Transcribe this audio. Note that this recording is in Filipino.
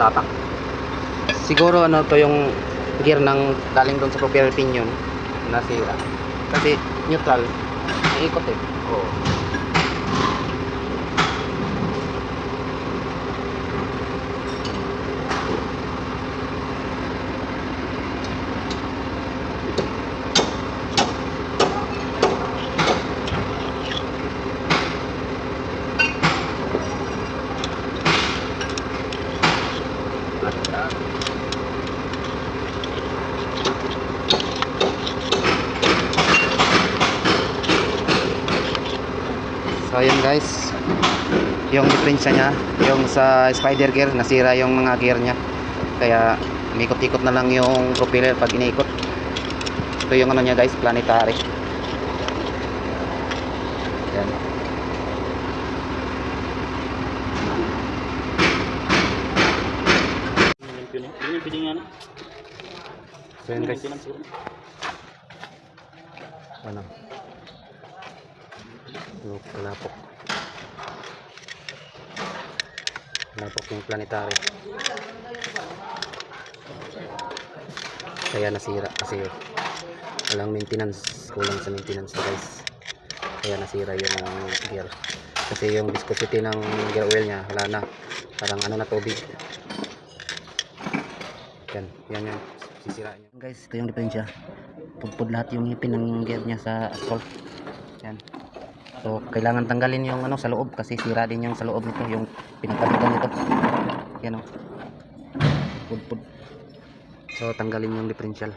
lapak. Siguro ano to yung gear ng galing doon sa propeller pinion nasira. Kasi neutral, iikot eh. Oo. So ayun guys, yung diferensya niya, yung sa spider gear nasira yung mga gear niya, kaya umikot-ikot na lang yung propeller pag iniikot. Ito yung ano niya guys, planetary. Yan. So yun guys, ano, lapok yung planetary, kaya nasira kasi walang maintenance, kulang sa maintenance guys, kaya nasira yung gear. Kasi yung viscosity ng gear oil nya wala na, parang ano na, tubig. Yan sisira niya guys. Ito yung diferensya, pudpud lahat yung ngipin ng gear nya sa asphalt. Yan. So kailangan tanggalin yung ano sa loob, kasi sira din yung sa loob nito, yung pinagkabitan nito. Yan o, pudpud. So tanggalin yung differential.